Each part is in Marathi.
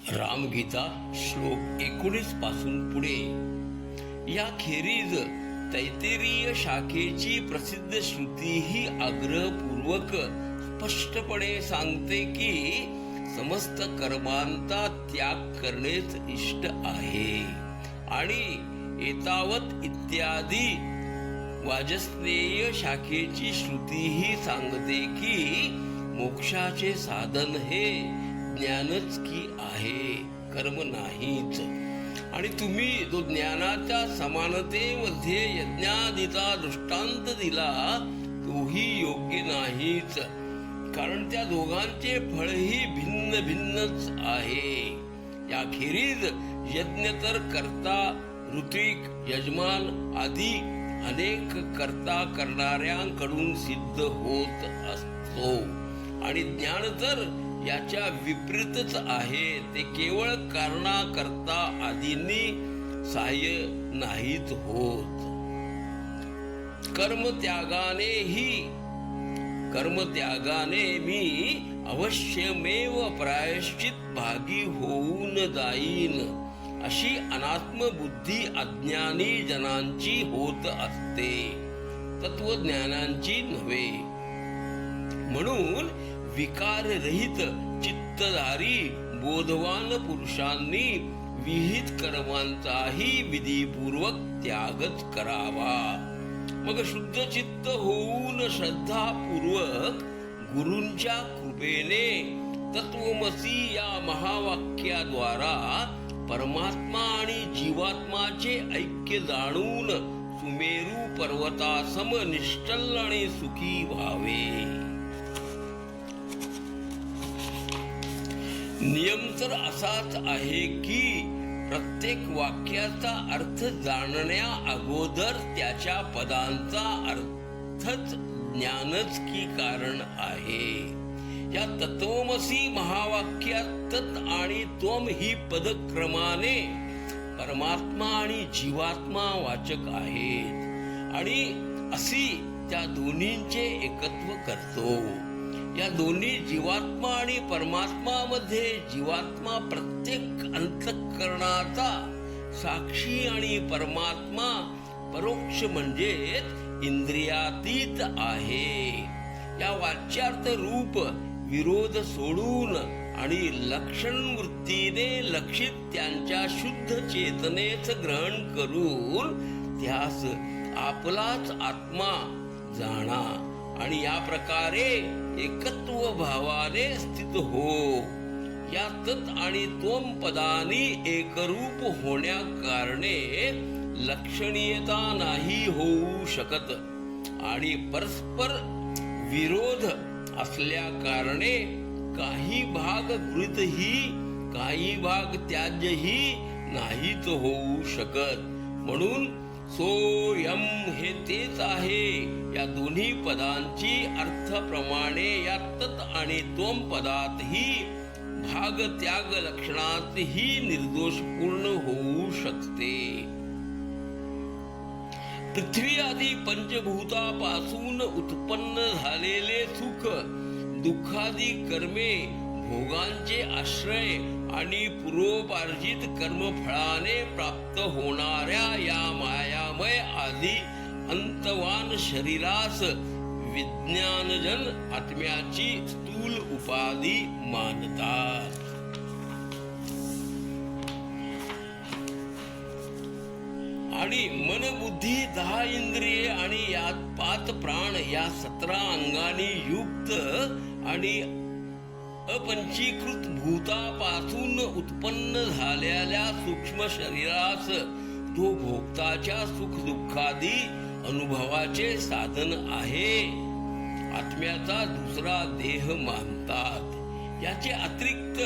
रामगीता श्लोक 19 पासून पुढे. याखेरीज तैत्तिरीय शाखेची प्रसिद्ध श्रुतीही आग्रहपूर्वक स्पष्टपणे सांगते की समस्त कर्मांचा त्याग करणेच इष्ट आहे. आणि एतावत इत्यादी वाजस्नेय शाखेची श्रुतीही सांगते की मोक्षाचे साधन हे ज्ञानच की आहे, कर्म नाहीच. आणि तुम्ही जो ज्ञानाच्या समानतेमध्ये यज्ञादीचा दृष्टांत दिला तोही योग्य नाहीच, कारण त्या दोघांचे फळही भिन्न भिन्नच आहे. याखेरीज यज्ञ तर कर्ता, ऋत्विक, यजमान आदी अनेक कर्ता करणाऱ्यांकडून सिद्ध होत असतो. आणि ज्ञान तर याच्या विपरीतच आहे, ते केवळ कारणाकर्ता आदींनी सहाय्य नाहीत होत. कर्मत्यागाने मी अवश्यमेव प्रायश्चित भागी होऊन जाईन, अशी अनात्म बुद्धी अज्ञानी जनांची होत असते, तत्वज्ञानांची नव्हे. म्हणून विकाररहित चित्तधारी बोधवान पुरुषांनी विहित कर्मांचाही विधीपूर्वक त्यागच करावा. मग शुद्ध चित्त होऊन श्रद्धापूर्वक गुरूंच्या कृपेने तत्वमसी या महावाक्याद्वारा परमात्मा आणि जीवात्माचे ऐक्य जाणून सुमेरू पर्वतासम निश्चल आणि सुखी व्हावे. नियम तर असाच आहे की प्रत्येक वाक्याचा अर्थ जाणण्या अगोदर त्याच्या पदांचा अर्थच ज्ञानच की कारण आहे. या तत्वमसी महावाक्यात तत् आणि त्वम ही पदक्रमाने परमात्मा आणि जीवात्मा वाचक आहेत, आणि अशी त्या दोन्हींचे एकत्व करतो. या दोन्ही जीवात्मा आणि परमात्मा मध्ये जीवात्मा प्रत्येक अंतःकरणाचा साक्षी आणि परमात्मा परोक्ष म्हणजे इंद्रियातीत आहे. या वाच्यार्थ रूप विरोध सोडून आणि लक्षण वृत्तीने लक्षित त्यांच्या शुद्ध चेतनेच ग्रहण करून त्यास आपलाच आत्मा जाणा आणि या प्रकारे एकत्व भावाने स्थित हो. या तत् आणि त्वम पदानी एकरूप होण्या कारणे लक्षणीयता नाही होऊ शकत, आणि परस्पर विरोध असल्या कारणे काही भाग गृहीतही काही भाग त्याज्यही नाहीत होऊ शकत. म्हणून सोयम हे तेच आहे. या दोन्ही पदांची अर्थप्रमाणे या तत् आणि त्वम पदातही भाग त्याग लक्षणातही निर्दोष पूर्ण होऊ शकते. पृथ्वी आदी पंचभूतापासून उत्पन्न झालेले सुख, दुःखादी कर्मे, भोगांचे आश्रय आणि पूर्वोपार्जित कर्मफळाने प्राप्त होणाऱ्या या मायामय आदी अंतवान शरीरास विज्ञानजन आत्म्याची स्थूल उपाधी मानतात. आणि मन, बुद्धी, 10 इंद्रिये आणि यात 5 प्राण या 17 अंगांनी युक्त आणि अपंचीकृत भूतापासून उत्पन्न झालेल्या सूक्ष्म शरीरास जो भोक्ताच्या सुख दुःखादी अनुभवाचे साधन आहे, आत्म्याचा दुसरा देह मानतात. याचे अतिरिक्त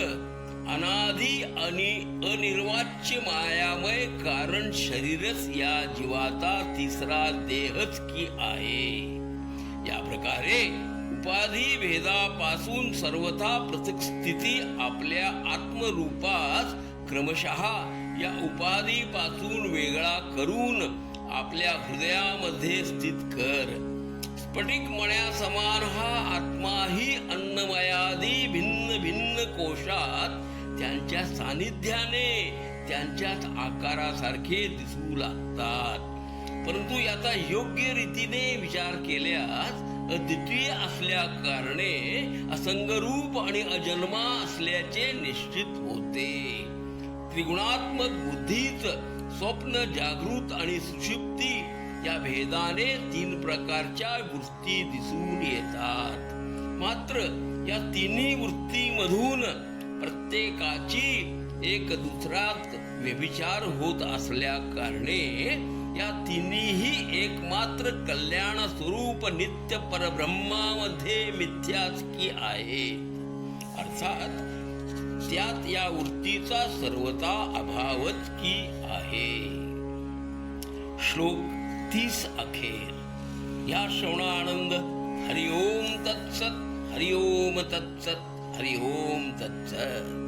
अनादि आणि अनिर्वाच्य मायामय कारण शरीरच या जीवाचा तिसरा देहच की आहे. या प्रकारे उपाधी भेदापासून सर्वथा पृथक स्थिती आपल्या आत्मरूपास क्रमशः या उपाधीपासून वेगळा करून आपल्या हृदयामध्ये स्थित कर. स्फटिक मण्यासमान हा आत्माही अन्नमयादी भिन्न भिन्न कोशात त्यांच्या सानिध्याने त्यांच्याच आकारासारखे दिसू लागतात. परंतु याचा योग्य रीतीने विचार केल्यास अद्वितीय असल्या कारणे असंगरूप आणि अजन्मा असल्याचे निश्चित होते. त्रिगुणात्मक बुद्धीच स्वप्न, जागृत आणि सुषुप्ती या भेदाने 3 प्रकारच्या वृत्ती दिसून येतात. मात्र या तिन्ही वृत्तीमधून प्रत्येकाची एक दुसऱ्यात व्यभिचार होत असल्या कारणे या तिन्हीही एकमात्र कल्याण स्वरूप नित्य परब्रह्मामध्ये मिथ्याच की आहे. अर्थात त्यात या वृत्तीचा सर्वथा अभावच की आहे. श्लोक 30 अखेर. या श्रवणानंद. हरि ओम तत्सत. हरि ओम तत्सत. हरि ओम तत्सत.